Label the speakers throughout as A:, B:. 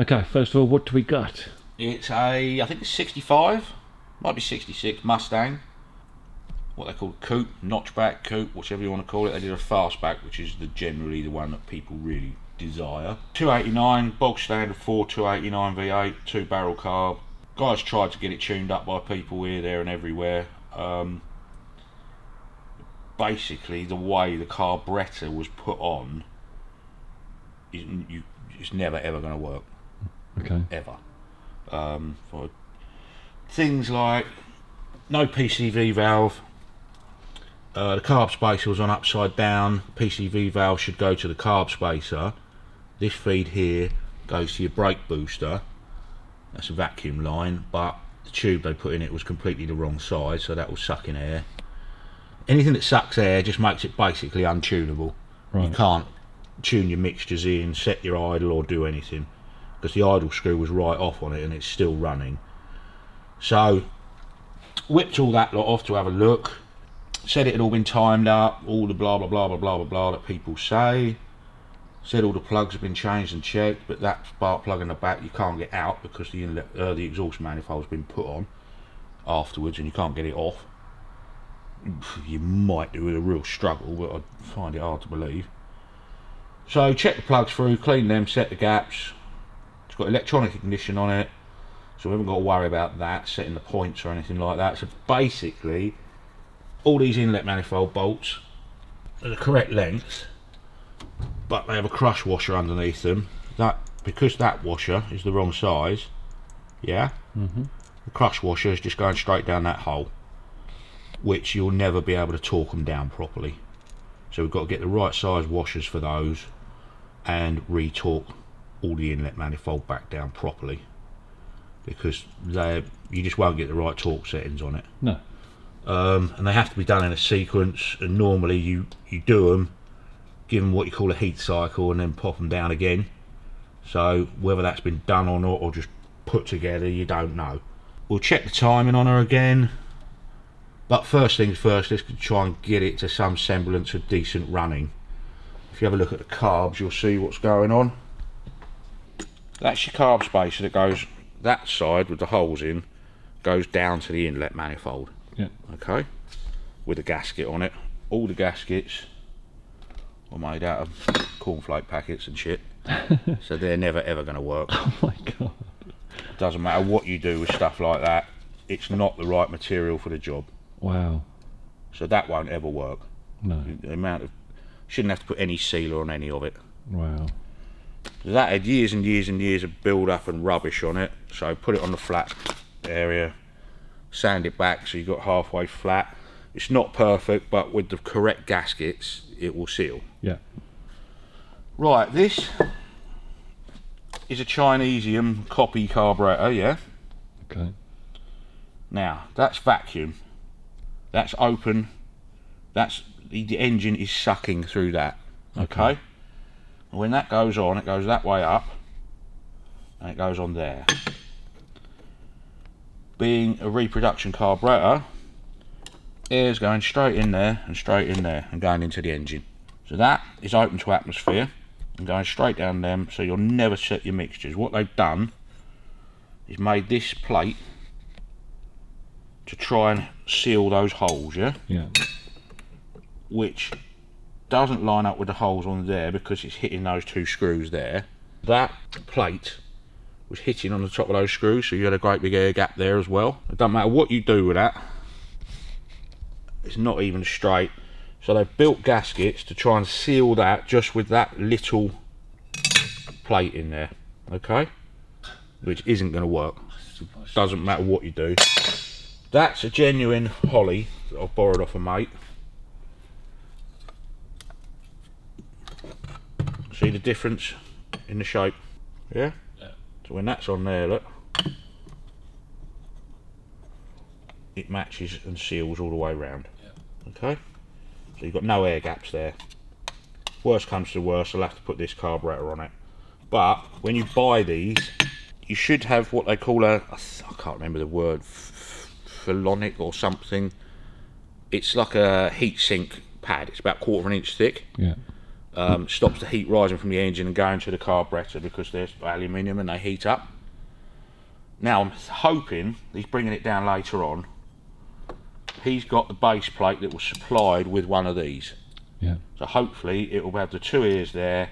A: Okay, first of all, what do we got?
B: It's I think it's 65, might be 66 Mustang. What they call a coupe, notchback coupe, whichever you want to call it. They did a fastback, which is generally the one that people really desire. 289, bog standard Ford 289 V8, 2-barrel carb. Guys tried to get it tuned up by people here, there and everywhere. Basically, the way the carburettor was put on, it's never ever going to work.
A: Okay.
B: Ever. For things like no PCV valve, the carb spacer was on upside down. PCV valve should go to the carb spacer. This feed here goes to your brake booster. That's a vacuum line, but the tube they put in it was completely the wrong size, so that was sucking air. Anything that sucks air just makes it basically untunable. Right. You can't tune your mixtures in, set your idle or do anything, because the idle screw was right off on it and it's still running. So whipped all that lot off to have a look, said it had all been timed up, all the blah blah blah blah blah blah blah that people say. Said all the plugs have been changed and checked, but that spark plug in the back you can't get out because the exhaust manifold's been put on afterwards and you can't get it off. You might do with a real struggle, but I find it hard to believe. So check the plugs through, clean them, set the gaps. It's got electronic ignition on it, so we haven't got to worry about that, setting the points or anything like that. So basically, all these inlet manifold bolts are the correct length, but they have a crush washer underneath them. Because that washer is the wrong size, yeah, the crush washer is just going straight down that hole, which you'll never be able to torque them down properly. So we've got to get the right size washers for those and re-torque all the inlet manifold back down properly, because you just won't get the right torque settings on it.
A: No.
B: And they have to be done in a sequence, and normally you do them, give them what you call a heat cycle, and then pop them down again. So whether that's been done or not, or just put together, you don't know. We'll check the timing on her again, but first things first, let's try and get it to some semblance of decent running. If you have a look at the carbs, you'll see what's going on. That's your carb spacer that goes that side with the holes in, goes down to the inlet manifold.
A: Yeah. Okay.
B: With a gasket on it. All the gaskets are made out of cornflake packets and shit, so they're never ever going to work.
A: Oh my god.
B: Doesn't matter what you do with stuff like that, it's not the right material for the job.
A: Wow.
B: So that won't ever work.
A: No.
B: The amount of, shouldn't have to put any sealer on any of it.
A: Wow.
B: That had years and years and years of build up and rubbish on it, so put it on the flat area, sand it back so you got halfway flat. It's not perfect, but with the correct gaskets it will seal.
A: Yeah.
B: Right, this is a Chinesium copy carburetor, yeah?
A: Okay.
B: Now, that's vacuum. That's open. That's the engine is sucking through that. Okay? And when that goes on, it goes that way up, and it goes on there. Being a reproduction carburetor, air's going straight in there and going into the engine. So that is open to atmosphere and going straight down them, so you'll never set your mixtures. What they've done is made this plate to try and seal those holes, yeah?
A: Yeah.
B: Which doesn't line up with the holes on there because it's hitting those two screws there. That plate was hitting on the top of those screws, so you had a great big air gap there as well. It doesn't matter what you do with that, it's not even straight. So they've built gaskets to try and seal that just with that little plate in there, okay? Which isn't going to work. Doesn't matter what you do. That's a genuine Holly that I've borrowed off a mate. See the difference in the shape? Yeah?
A: Yeah.
B: So when that's on there, look, it matches and seals all the way around. Yeah. Okay? So you've got no air gaps there. Worst comes to worst, I'll have to put this carburetor on it. But when you buy these, you should have what they call I can't remember the word, phalonic or something. It's like a heat sink pad. It's about 1/4 inch thick.
A: Yeah.
B: stops the heat rising from the engine and going to the carburetor because they're aluminium and they heat up. Now I'm hoping he's bringing it down later on. He's got the base plate that was supplied with one of these.
A: Yeah.
B: So hopefully it will have the 2 ears there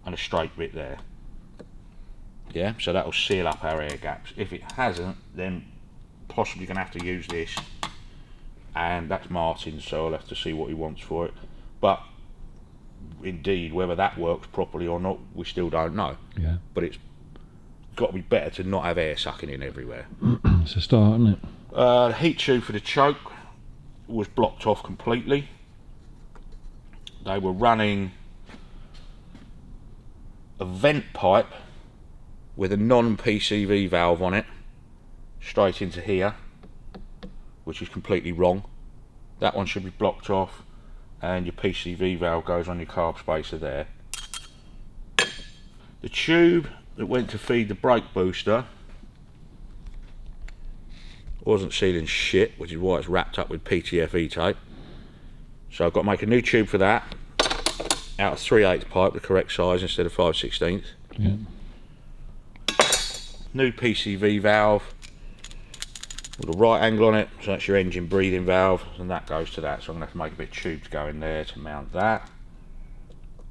B: and a straight bit there. Yeah, so that will seal up our air gaps. If it hasn't, then possibly going to have to use this. And that's Martin's, so I'll have to see what he wants for it. But indeed, whether that works properly or not, we still don't know.
A: Yeah.
B: But it's got to be better to not have air sucking in everywhere.
A: It's a start, isn't it?
B: The heat tube for the choke was blocked off completely. They were running a vent pipe with a non-PCV valve on it straight into here, which is completely wrong. That one should be blocked off, and your PCV valve goes on your carb spacer there. The tube that went to feed the brake booster wasn't sealing shit, which is why it's wrapped up with PTFE tape. So I've got to make a new tube for that, out of 3/8 pipe, the correct size instead of 5/16.
A: Yeah.
B: New PCV valve with a right angle on it, so that's your engine breathing valve, and that goes to that. So I'm going to have to make a bit of tube to go in there to mount that.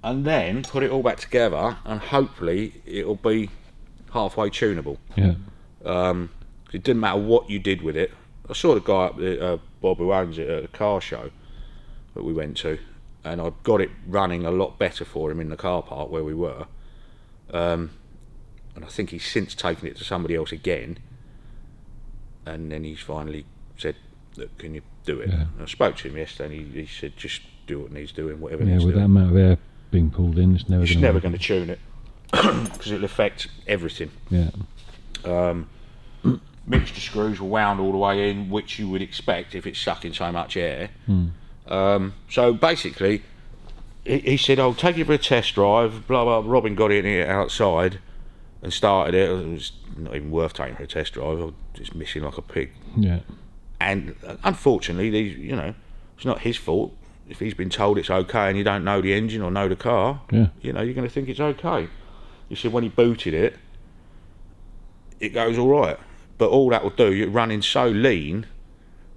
B: And then put it all back together, and hopefully it'll be halfway tunable.
A: Yeah.
B: It didn't matter what you did with it. I saw the guy up there, Bob, who owns it, at a car show that we went to, and I got it running a lot better for him in the car park where we were. And I think he's since taken it to somebody else again, and then he's finally said, "Look, can you do it?"
A: Yeah.
B: I spoke to him yesterday, and he said, "Just do what needs doing, whatever
A: Yeah,
B: needs
A: with that
B: doing."
A: amount of air being pulled in, it's never
B: Going to tune it because it'll affect everything.
A: Yeah.
B: Mixture screws were wound all the way in, which you would expect if it's sucking so much air. So basically, he said, "I'll take you for a test drive." Blah blah. Robin got in here outside and started it. It was not even worth taking for a test drive. I was just missing like a pig.
A: Yeah.
B: And unfortunately, it's not his fault. If he's been told it's okay and you don't know the engine or know the car,
A: Yeah.
B: you're going to think it's okay. He said when he booted it, it goes all right. But all that will do, you're running so lean,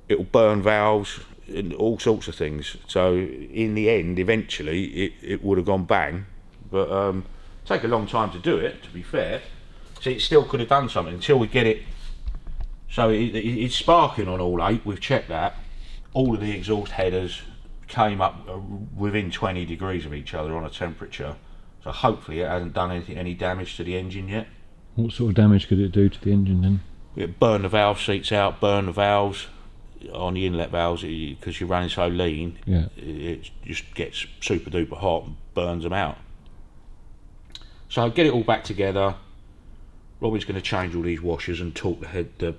B: it'll burn valves and all sorts of things. So in the end, eventually, it would have gone bang. But take a long time to do it, to be fair. So it still could have done something until we get it. So it's sparking on all 8, we've checked that. All of the exhaust headers came up within 20 degrees of each other on a temperature. So hopefully it hasn't done any damage to the engine yet.
A: What sort of damage could it do to the engine then?
B: It burn the valve seats out, burn the valves on the inlet valves, because you're running so lean.
A: Yeah.
B: It just gets super duper hot and burns them out. So get it all back together. Robin's going to change all these washers and torque the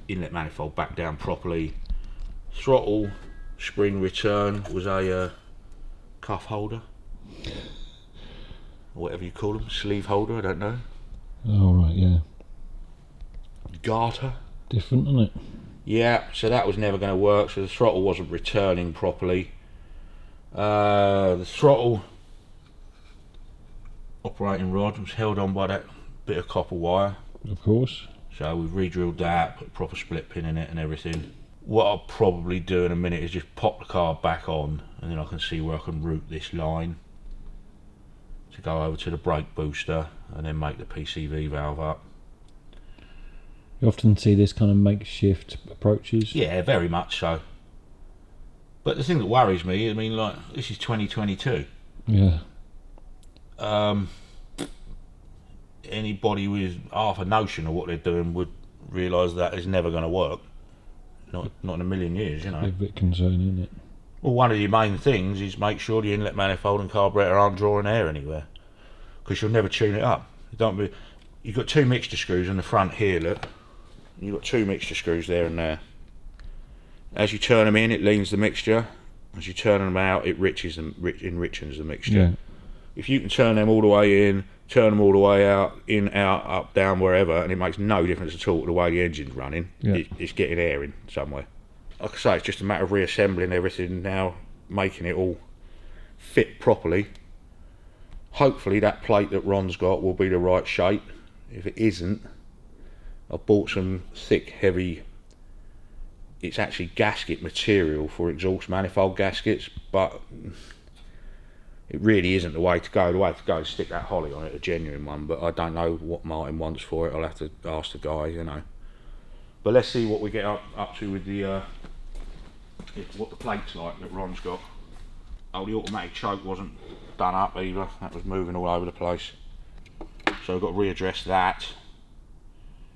B: inlet manifold back down properly. Throttle spring return was a cuff holder, or whatever you call them, sleeve holder, I don't know.
A: Oh right, yeah.
B: Garter.
A: Different, isn't it?
B: Yeah, so that was never going to work, so the throttle wasn't returning properly. The throttle operating rod was held on by that bit of copper wire.
A: Of course.
B: So we've re-drilled that, put a proper split pin in it and everything. What I'll probably do in a minute is just pop the car back on, and then I can see where I can route this line to go over to the brake booster and then make the PCV valve up.
A: You often see this kind of makeshift approaches.
B: Yeah, very much so. But the thing that worries me, I mean, like, this is 2022.
A: Yeah.
B: Anybody with half a notion of what they're doing would realise that is never going to work. Not in a million years, you know.
A: It's a bit concerning, isn't it?
B: Well, one of your main things is make sure the inlet manifold and carburetor aren't drawing air anywhere, because you'll never tune it up. You've got 2 mixture screws in the front here, look. You've got 2 mixture screws there and there. As you turn them in, it leans the mixture. As you turn them out, it enriches the mixture.
A: Yeah.
B: If you can turn them all the way in, turn them all the way out, in, out, up, down, wherever, and it makes no difference at all to the way the engine's running,
A: Yeah.
B: it's getting air in somewhere. Like I say, it's just a matter of reassembling everything now, making it all fit properly. Hopefully that plate that Ron's got will be the right shape. If it isn't, I've bought some thick, heavy, it's actually gasket material for exhaust manifold gaskets, but it really isn't the way to go. The way to go is stick that Holly on it, a genuine one, but I don't know what Martin wants for it. I'll have to ask the guy, you know. But let's see what we get up to with the what the plate's like that Ron's got. Oh, the automatic choke wasn't done up either. That was moving all over the place. So I've got to readdress that.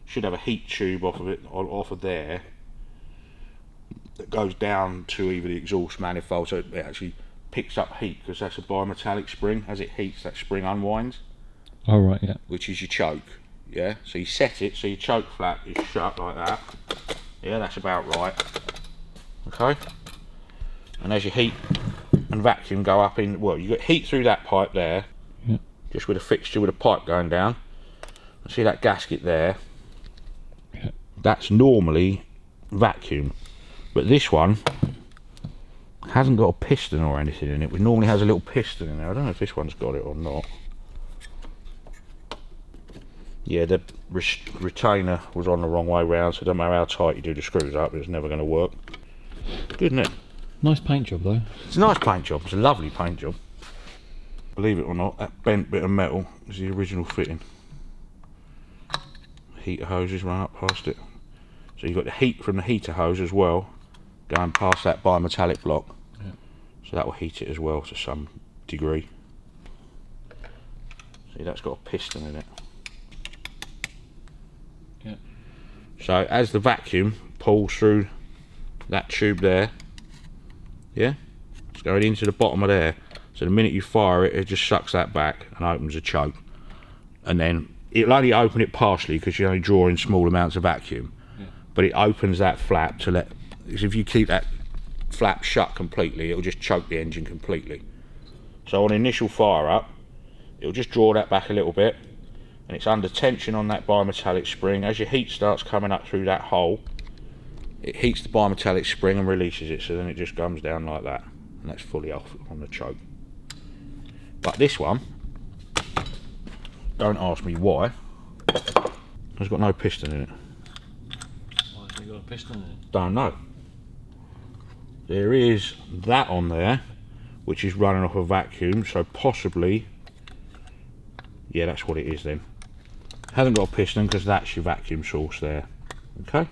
B: Should have a heat tube off of there that goes down to either the exhaust manifold, so it actually picks up heat, because that's a bimetallic spring. As it heats, that spring unwinds.
A: Oh right, yeah.
B: Which is your choke. Yeah. So you set it so your choke flap is shut like that. Yeah, that's about right. Okay. And as your heat and vacuum go up in, well, you get heat through that pipe there.
A: Yeah.
B: Just with a fixture with a pipe going down. See that gasket there?
A: Yeah.
B: That's normally vacuum, but this one hasn't got a piston or anything in it. It normally has a little piston in there. I don't know if this one's got it or not. Yeah, the retainer was on the wrong way round, so it doesn't matter how tight you do the screws up, it's never going to work. Good, isn't it?
A: Nice paint job though.
B: It's a nice paint job. It's a lovely paint job. Believe it or not, that bent bit of metal is the original fitting. Heater hoses run up past it. So you've got the heat from the heater hose as well, going past that bimetallic block.
A: Yeah.
B: So that will heat it as well to some degree. See, that's got a piston in it.
A: Yeah.
B: So as the vacuum pulls through that tube there, yeah, it's going into the bottom of there. So the minute you fire it, it just sucks that back and opens a choke. And then it'll only open it partially because you're only drawing small amounts of vacuum.
A: Yeah.
B: But it opens that flap to let, because if you keep that flap shut completely, it'll just choke the engine completely. So on initial fire up, it'll just draw that back a little bit, and it's under tension on that bimetallic spring. As your heat starts coming up through that hole, it heats the bimetallic spring and releases it, so then it just comes down like that, and that's fully off on the choke. But this one, don't ask me why, it's got no piston in it.
A: Why has it got a piston in it?
B: Don't know. There is that on there, which is running off a vacuum, so possibly, yeah, that's what it is then. Hasn't got a piston because that's your vacuum source there. Okay?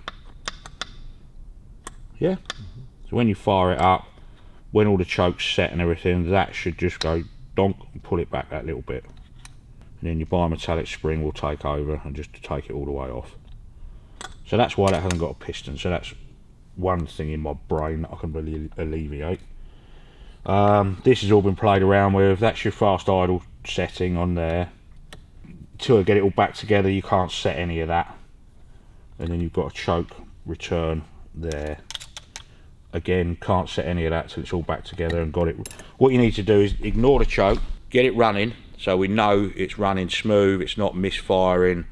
B: Yeah? So when you fire it up, when all the choke's set and everything, that should just go donk and pull it back that little bit. And then your bimetallic spring will take over and just take it all the way off. So that's why that hasn't got a piston. So that's one thing in my brain that I can really alleviate. This has all been played around with. That's your fast idle setting on there. Till I get it all back together, you can't set any of that. And then you've got a choke return there. Again, can't set any of that till it's all back together and got it. What you need to do is ignore the choke, get it running, so we know it's running smooth, it's not misfiring,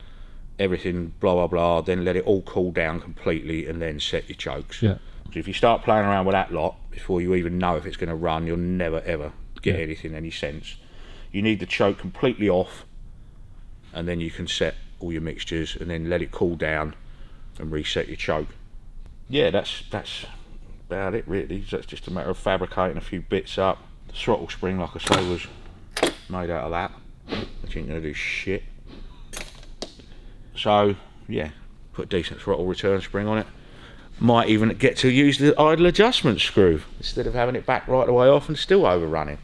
B: everything blah blah blah. Then let it all cool down completely and then set your chokes.
A: Yeah.
B: So if you start playing around with that lot before you even know if it's going to run, you'll never ever get anything any sense. You need the choke completely off, and then you can set all your mixtures and then let it cool down and reset your choke. Yeah, that's about it really. So it's just a matter of fabricating a few bits up. The throttle spring, like I say, was made out of that, which ain't going to do shit. So yeah, put a decent throttle return spring on it. Might even get to use the idle adjustment screw instead of having it back right the way off and still overrunning.